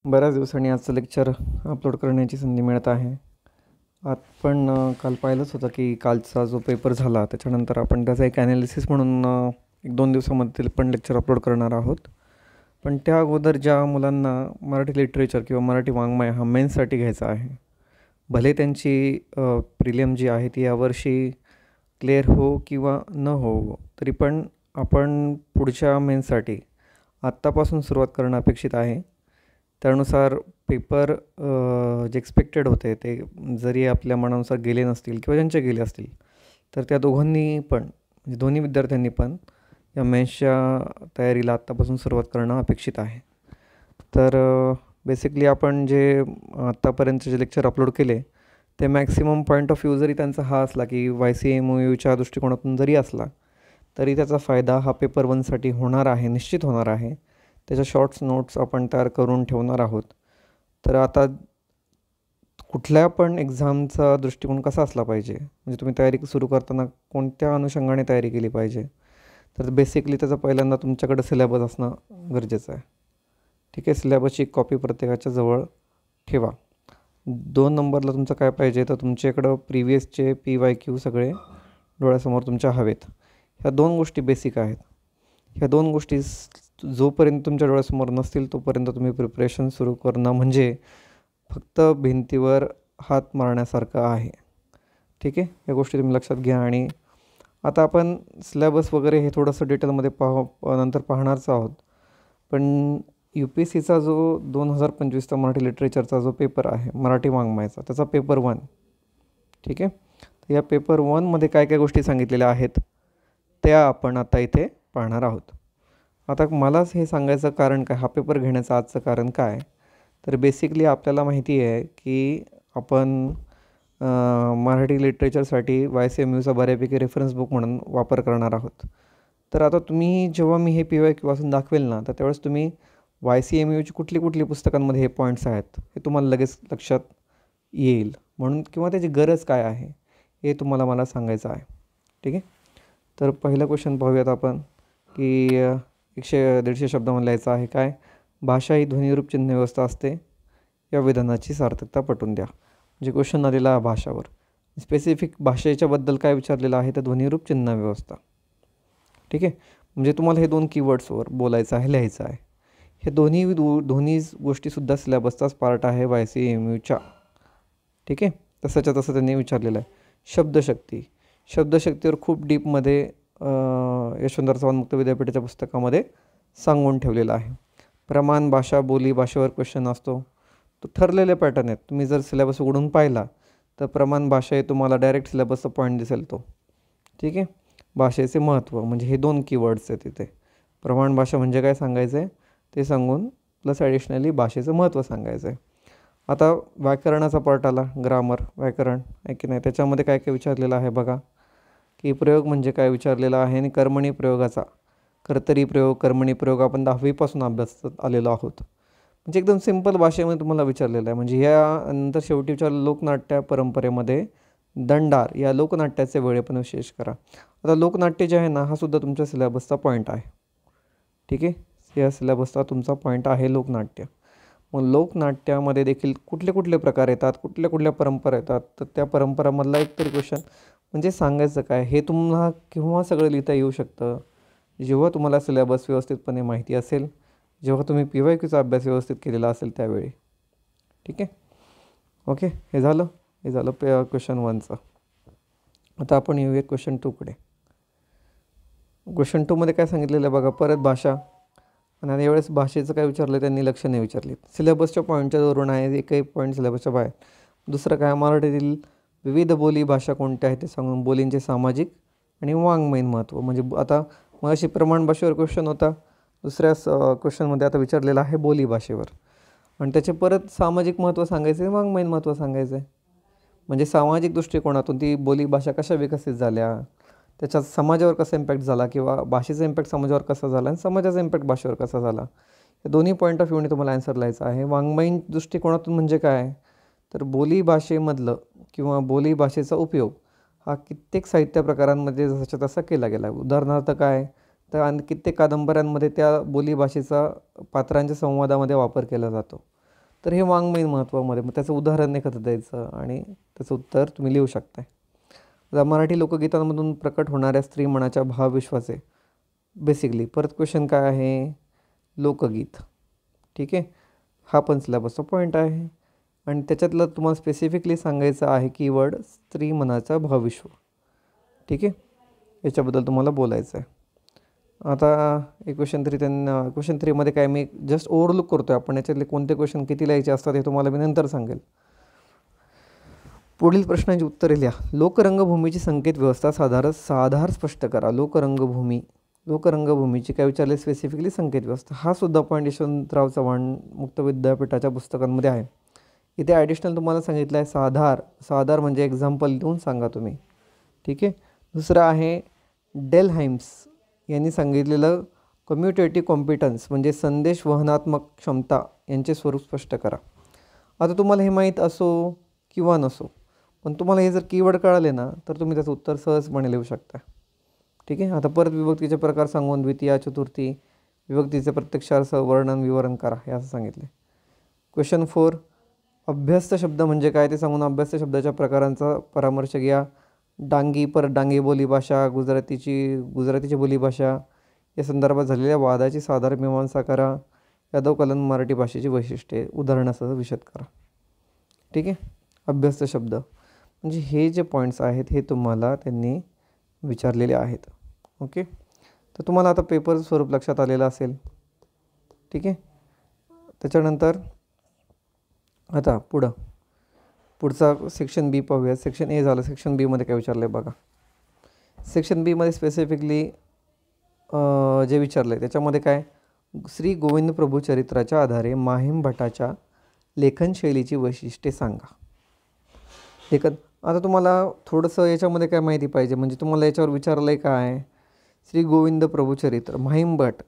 बऱ्याच दिवसांनी आजचं लेक्चर अपलोड करण्याची संधी मिळत आहे. आपण काल पाहिलंच होतं की कालचा जो पेपर झाला त्याच्यानंतर आपण त्याचा एक ॲनालिसिस म्हणून 1-2 दिवसामध्ये पण लेक्चर अपलोड करणार आहोत. पण त्या अगोदर ज्या मुलांना मराठी लिटरेचर किंवा मराठी वाङ्मय हा मेन्ससाठी घ्यायचा आहे, भले त्यांची प्रिलियम जी आहे ती यावर्षी क्लिअर हो किंवा न हो, तरी पण आपण पुढच्या मेन्ससाठी आत्तापासून सुरुवात करणं अपेक्षित आहे. त्यानुसार पेपर जे एक्सपेक्टेड होते ते जरी आपल्या मनानुसार गेले नसतील किंवा ज्यांचे गेले असतील, तर त्या दोघांनी पण म्हणजे दोन्ही विद्यार्थ्यांनी पण या मेन्सच्या तयारीला आत्तापासून सुरुवात करणं अपेक्षित आहे. तर बेसिकली आपण जे आत्तापर्यंत जे लेक्चर अपलोड केले ते मॅक्सिमम पॉईंट ऑफ व्ह्यू जरी त्यांचा हा असला की YCMOUच्या दृष्टिकोनातून जरी असला तरी त्याचा फायदा हा पेपर 1साठी होणार आहे, निश्चित होणार आहे. त्याच्या शॉर्ट्स नोट्स आपण तयार करून ठेवणार आहोत. तर आता कुठल्या पण एक्झामचा दृष्टिकोन कसा असला पाहिजे, म्हणजे तुम्ही तयारी सुरू करताना कोणत्या अनुषंगाने तयारी केली पाहिजे, तर बेसिकली त्याचा पहिल्यांदा तुमच्याकडे सिलेबस असणं गरजेचं आहे. ठीक आहे, सिलेबसची कॉपी प्रत्येकाच्या जवळ ठेवा. 2 नंबरला तुमचं काय पाहिजे, तर तुमच्याकडं प्रिव्हियसचे PYQ सगळे डोळ्यासमोर तुमच्या हवेत. ह्या 2 गोष्टी बेसिक आहेत. ह्या 2 गोष्टी जोपर्यंत तुमच्या डोळ्यासमोर नसतील तोपर्यंत तुम्ही प्रिपरेशन सुरू करणं म्हणजे फक्त भिंतीवर हात मारण्यासारखं आहे. ठीक आहे, या गोष्टी तुम्ही लक्षात घ्या. आणि आता आपण सिलेबस वगैरे हे थोडंसं डिटेलमध्ये नंतर पाहणारच आहोत. पण UPSCचा जो 2025चा मराठी लिटरेचरचा जो पेपर आहे मराठी वाङ्मयाचा, त्याचा पेपर 1. ठीक आहे, तर या पेपर 1मध्ये काय काय गोष्टी सांगितलेल्या आहेत त्या आपण आता इथे पाहणार आहोत. आता मलाच हे सांगायचं कारण काय, हा पेपर घेण्याचं आजचं कारण काय, तर बेसिकली आपल्याला माहिती आहे की आपण मराठी लिटरेचरसाठी YCMUचा बऱ्यापैकी रेफरन्स बुक म्हणून वापर करणार आहोत. तर आता तुम्ही जेव्हा मी हे PYQ वाचून दाखवेल ना, तर त्यावेळेस तुम्ही YCMUची कुठली पुस्तकांमध्ये हे पॉईंट्स आहेत हे तुम्हाला लगेच लक्षात येईल म्हणून, किंवा त्याची गरज काय आहे हे तुम्हाला मला सांगायचं आहे. ठीक आहे, तर पहिला क्वेश्चन पाहूयात आपण की 100-150 शब्दामध्ये लिहायचं आहे काय, भाषा ही ध्वनिरूप चिन्ह व्यवस्था असते, या विधानाची सार्थकता पटवून द्या. म्हणजे क्वेश्चन आलेला आहे भाषावर. स्पेसिफिक भाषेच्याबद्दल काय विचारलेलं आहे तर ध्वनिरूप चिन्ह व्यवस्था. ठीक आहे, म्हणजे तुम्हाला हे 2 कीवर्ड्सवर बोलायचं आहे, लिहायचं आहे. हे दोन्ही गोष्टीसुद्धा सिलेबसचाच पार्ट आहे YCMUच्या. ठीक आहे, तसंच्या तसं त्यांनी विचारलेलं आहे. शब्दशक्तीवर खूप डीपमध्ये यशवंतराव चव्हाण मुक्त विद्यापीठाच्या पुस्तकामध्ये सांगून ठेवलेलं आहे. प्रमाण भाषा बोली भाषेवर क्वेश्चन असतो, तो ठरलेले पॅटर्न आहेत. तुम्ही जर सिलेबस उघडून पाहिला तर प्रमाण भाषा हे तुम्हाला डायरेक्ट सिलेबसचा पॉईंट दिसेल तो. ठीक आहे, भाषेचे महत्त्व म्हणजे हे 2 कीवर्ड्स आहेत तिथे. प्रमाण भाषा म्हणजे काय सांगायचं आहे ते सांगून प्लस ॲडिशनली भाषेचं महत्त्व सांगायचं आहे. आता व्याकरणाचा पार्ट आला, ग्रामर व्याकरण आहे की नाही, त्याच्यामध्ये काय काय विचारलेलं आहे बघा, की प्रयोग म्हणजे काय विचारलेला आहे, आणि कर्मणी प्रयोगाचा कर्तरी प्रयोग कर्मणी प्रयोग आपण 10वीपासून अभ्यासत आलेलो आहोत. म्हणजे एकदम सिंपल भाषेमध्ये तुम्हाला विचारलेलं आहे. म्हणजे यानंतर शेवटी विचारलं लोकनाट्य परंपरेमध्ये दंडार या लोकनाट्याचे वेळे पण विशेष करा. आता लोकनाट्य जे आहे ना, हा सुद्धा तुमच्या सिलेबसचा पॉईंट आहे. ठीक आहे, या सिलेबसचा तुमचा पॉईंट आहे लोकनाट्य. मग लोकनाट्यामध्ये देखील कुठले प्रकार येतात, कुठल्या परंपरा येतात, तर त्या परंपरामधला एक तरी क्वेश्चन म्हणजे सांगायचं काय हे तुम्हाला केव्हा सगळं लिहिता येऊ शकतं, जेव्हा तुम्हाला सिलेबस व्यवस्थितपणे माहिती असेल, जेव्हा तुम्ही PYQचा अभ्यास व्यवस्थित केलेला असेल त्यावेळी. ठीक आहे, ओके, हे झालं क्वेश्चन 1चं. आता आपण येऊया क्वेश्चन 2कडे. क्वेश्चन 2मध्ये काय सांगितलेलं आहे बघा, परत भाषा. आणि यावेळेस भाषेचं काय विचारलं त्यांनी लक्ष नाही विचारले, सिलेबसच्या पॉईंटच्या धोरण आहे, एकही पॉईंट सिलेबसच्या बाहेर. दुसरं काय, मराठीतील विविध बोली भाषा कोणत्या आहेत ते सांगून बोलींचे सामाजिक आणि वाङ्मयीन महत्त्व. म्हणजे आता मग अशी प्रमाण भाषेवर क्वेश्चन होता, दुसऱ्या क्वेश्चनमध्ये आता विचारलेला आहे बोली भाषेवर, आणि त्याचे परत सामाजिक महत्त्व सांगायचं आहे, वाङ्मयीन महत्त्व सांगायचं आहे. म्हणजे सामाजिक दृष्टिकोनातून ती बोली भाषा कशा विकसित झाल्या, त्याच्यात समाजावर कसा इम्पॅक्ट झाला, किंवा भाषेचा इम्पॅक्ट समाजावर कसा झाला आणि समाजाचा इम्पॅक्ट भाषेवर कसा झाला, या दोन्ही पॉईंट ऑफ व्ह्यूने तुम्हाला आन्सर लिहायचा आहे. वाङ्मयीन दृष्टिकोनातून म्हणजे काय, तर बोली भाषेमधलं किंवा बोली भाषेचा उपयोग हा कित्येक साहित्य प्रकारांमध्ये जसाच्या तसा केला गेला आहे. उदाहरणार्थ काय, तर कित्येक कादंबऱ्यांमध्ये त्या बोली भाषेचा पात्रांच्या संवादामध्ये वापर केला जातो. तर हे वाङ्मयीन महत्त्वामध्ये मग त्याचं उदाहरण एखादं द्यायचं आणि त्याचं उत्तर तुम्ही लिहू शकताय. आता मराठी लोकगीतांमधून प्रकट होणाऱ्या स्त्रीमनाच्या भावविश्वाचे बेसिकली परत क्वेश्चन काय आहे, लोकगीत. ठीक आहे, हा पण सिलेबसचा पॉईंट आहे आणि त्याच्यातलं तुम्हाला स्पेसिफिकली सांगायचं आहे कीवर्ड स्त्रीमनाचा भावविश्व. ठीक आहे, याच्याबद्दल तुम्हाला बोलायचं आहे. आता एक क्वेश्चन 3मध्ये काय मी जस्ट ओव्हरलुक करतो आहे. आपण याच्यातले कोणते क्वेश्चन किती लिहायचे असतात हे तुम्हाला मी नंतर सांगेल. पुढील प्रश्नांची उत्तरे लिहा. लोकरंगभूमीची संकेत व्यवस्था साधार स्पष्ट करा. लोकरंगभूमीची काय विचारले, स्पेसिफिकली संकेत व्यवस्था. हा सुद्धा पॉईंट यशवंतराव चव्हाण मुक्त विद्यापीठाच्या पुस्तकांमध्ये आहे. इथे ॲडिशनल तुम्हाला सांगितलं आहे साधार म्हणजे एक्झाम्पल देऊन सांगा तुम्ही. ठीक आहे. दुसरं आहे डेलहाइम्स यांनी सांगितलेलं कम्युटेटिव्ह कॉम्पिटन्स म्हणजे संदेश वहनात्मक क्षमता यांचे स्वरूप स्पष्ट करा. आता तुम्हाला हे माहीत असो किंवा नसो, पण तुम्हाला हे जर कीवर्ड कळाले ना तर तुम्ही त्याचं उत्तर सहजपणे लिहू शकता. ठीक आहे. आता परत विभक्तीचे प्रकार सांगून द्वितीया चतुर्थी विभक्तीचे प्रत्यक्षार्थ वर्णन विवरण करा हे असं सांगितले. क्वेश्चन 4 अभ्यस्त शब्द म्हणजे काय ते सांगून अभ्यस्त शब्दाच्या प्रकारांचा परामर्श घ्या. डांगी परत डांगी बोलीभाषा, गुजरातीची बोलीभाषा या संदर्भात झालेल्या वादाची साधार मीमांसा करा. यादव कलन मराठी भाषेची वैशिष्ट्ये उदाहरणासह विशद करा. ठीक आहे. अभ्यस्त शब्द म्हणजे हे जे पॉईंट्स आहेत हे तुम्हाला त्यांनी विचारलेले आहेत. ओके, तर तुम्हाला आता पेपर स्वरूप लक्षात आलेलं असेल. ठीक आहे. त्याच्यानंतर आता पुढचा सेक्शन बी पाहूया. सेक्शन ए झालं. सेक्शन बीमध्ये काय विचारलं आहे बघा. सेक्शन बीमध्ये स्पेसिफिकली जे विचारलं आहे त्याच्यामध्ये काय, श्री गोविंद प्रभू चरित्राच्या आधारे माहीम भटाच्या लेखनशैलीची वैशिष्ट्ये सांगा. आता तुम्हाला थोडंसं याच्यामध्ये काय माहिती पाहिजे, म्हणजे तुम्हाला याच्यावर विचारलं आहे काय, श्री गोविंद प्रभू चरित्र माहीम भट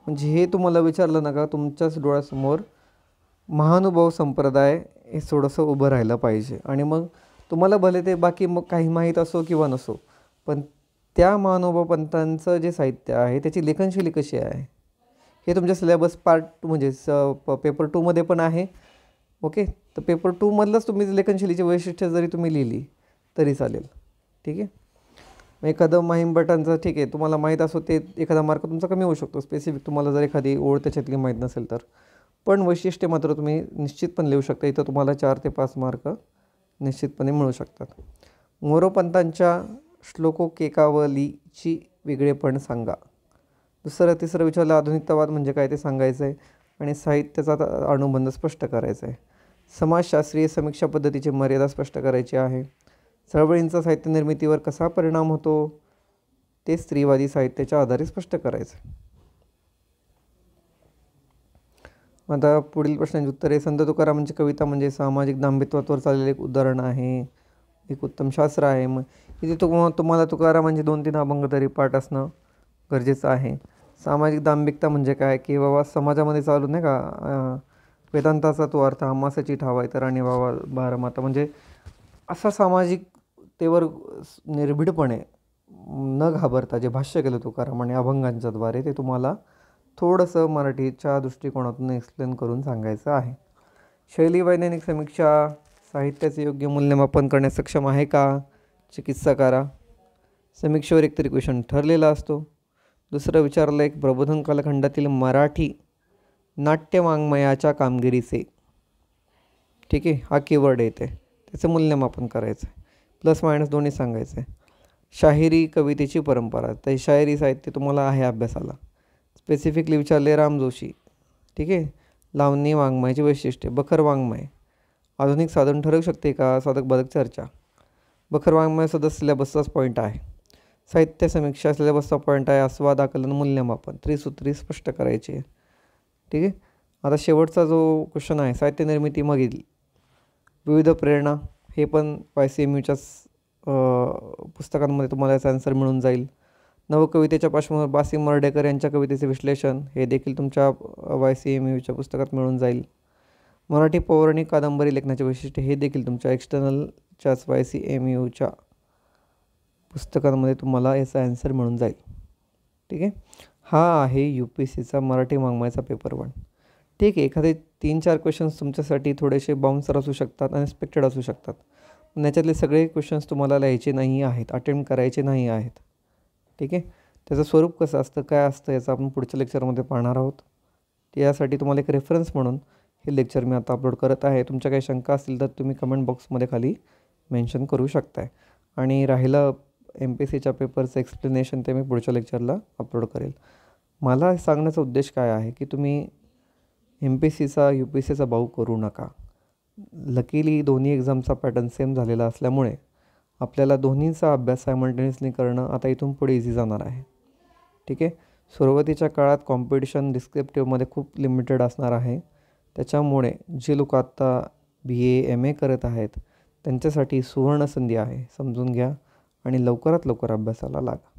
म्हणजे हे तुम्हाला विचारलं ना का तुमच्याच डोळ्यासमोर महानुभाव संप्रदाय हे थोडंसं उभं राहिलं पाहिजे. आणि मग तुम्हाला भले ते बाकी मग काही माहीत असो किंवा नसो, पण त्या महानुभाव पंथांचं जे साहित्य आहे त्याची लेखनशैली कशी आहे हे तुमच्या सिलेबस पार्ट 2 म्हणजे पेपर 2मध्ये पण आहे. ओके, तर पेपर 2मधलंच तुम्ही लेखनशैलीची वैशिष्ट्य जरी तुम्ही लिहिली तरी चालेल. ठीक आहे. मग एखादं माहीम भटांचं ठीक आहे तुम्हाला माहीत असो ते एखादा मार्क तुमचा कमी होऊ शकतो स्पेसिफिक तुम्हाला जर एखादी ओळ त्याच्यातली माहीत नसेल तर, पण वैशिष्ट्य मात्र तुम्ही निश्चितपणे लिहू शकता. इथं तुम्हाला 4 ते 5 मार्क निश्चितपणे मिळू शकतात. मोरोपंतांच्या श्लोकोकेकावलीची वेगळेपण सांगा. तिसरं विचारलं आधुनिकतावाद म्हणजे काय ते सांगायचं आहे आणि साहित्याचा अनुबंध स्पष्ट करायचा आहे. समाजशास्त्रीय समीक्षा पद्धतीची मर्यादा स्पष्ट करायची आहे. चळवळींचा साहित्य निर्मितीवर कसा परिणाम होतो ते स्त्रीवादी साहित्याच्या आधारे स्पष्ट करायचं आहे. आता पुढील प्रश्नांची उत्तरे. संत तुकारामांची कविता म्हणजे सामाजिक दांभित्वावर चाललेले एक उदाहरण आहे, एक उत्तम शास्त्र आहे. मग इथे तुम्हाला तुकारामांचे 2-3 अभंग तरी पाठ असणं गरजेचं आहे. सामाजिक दांभिकता म्हणजे काय की बाबा समाजामध्ये चालू नाही का वेदांताचा तो अर्थ आमासाची ठावा तर आणि बाबा भारमाता म्हणजे असा सामाजिकतेवर निर्भीडपणे न घाबरता जे भाष्य केलं तुकारामांनी अभंगांच्याद्वारे ते तुम्हाला थोडंसं मराठीच्या दृष्टिकोनातून एक्सप्लेन करून सांगायचं आहे. शैली वैज्ञानिक समीक्षा साहित्याचे योग्य मूल्यमापन करण्यास सक्षम आहे का, चिकित्सा करा. समीक्षेवर एकतरी क्वेश्चन ठरलेला असतो. दुसरं विचारलं एक प्रबोधन कालखंडातील मराठी नाट्यवाङ्मयाच्या कामगिरीचे. ठीक आहे, हा कीवर्ड येते त्याचं मूल्यमापन करायचं आहे. प्लस मायनस दोन्ही सांगायचं आहे. शाहिरी कवितेची परंपरा तर शायरी साहित्य तुम्हाला आहे अभ्यासाला. स्पेसिफिकली विचारले राम जोशी. ठीक आहे. लावणी वाङ्मयाची वैशिष्ट्ये. बखर वाङ्मय आधुनिक साधन ठरवू शकते का, साधक बाधक चर्चा. बखर वाङ्मय सदस्य सिलेबसचाच पॉईंट आहे. साहित्य समीक्षा सिलेबसचा पॉईंट आहे. आस्वाद आकलन मूल्यमापन त्रिसूत्री स्पष्ट करायची आहे. ठीक आहे. आता शेवटचा जो क्वेश्चन आहे साहित्य निर्मिती मागील विविध प्रेरणा हे पण YCMUच्याच पुस्तकांमध्ये तुम्हाला याचा आन्सर मिळून जाईल. नवकवितेच्या पार्श्वभूमीवर बासिम मर्ढेकर यांच्या कवितेचे विश्लेषण हे देखील तुमच्या YCMUच्या पुस्तकात मिळून जाईल. मराठी पौराणिक कादंबरी लेखनाचे वैशिष्ट्य हे देखील तुमच्या एक्सटर्नलच्याच YCMUच्या पुस्तकांमध्ये तुम्हाला याचा आन्सर मिळून जाईल. ठीक आहे. हा आहे UPSCचा मराठी वाङ्मयाचा पेपर 1. ठीक आहे, एखादे 3-4 क्वेश्चन्स तुमच्यासाठी थोडेसे बाउन्सर असू शकतात, अनएक्सपेक्टेड असू शकतात. पण याच्यातले सगळे क्वेश्चन्स तुम्हाला लिहायचे नाही आहेत, अटेम्प्ट करायचे नाही आहेत. ठीक आहे. त्याचं स्वरूप कसं असतं, काय असतं, याचं आपण पुढच्या लेक्चरमध्ये पाहणार आहोत. यासाठी तुम्हाला एक रेफरन्स म्हणून हे लेक्चर मी आता अपलोड करत आहे. तुमच्या काही शंका असतील तर तुम्ही कमेंट बॉक्समध्ये खाली मेन्शन करू शकताय. आणि राहिलं MPSCच्या पेपरचं एक्सप्लेनेशन, ते मी पुढच्या लेक्चरला अपलोड करेल. मला सांगण्याचा उद्देश काय आहे की तुम्ही MPSCचा UPSCचा बाऊ करू नका. लकीली दोन्ही एक्झामचा पॅटर्न सेम झालेला असल्यामुळे आपल्याला दोन्हीचा अभ्यास सायमल्टेनियसली करणं आता इथून पुढे इझी जाणार आहे. ठीक आहे. सुरुवातीच्या काळात कॉम्पिटिशन डिस्क्रिप्टिव्हमध्ये खूप लिमिटेड असणार आहे. त्याच्यामुळे जे लोक आत्ता BA MA करत आहेत त्यांच्यासाठी सुवर्णसंधी आहे, समजून घ्या आणि लवकरात लवकर अभ्यासाला लागा.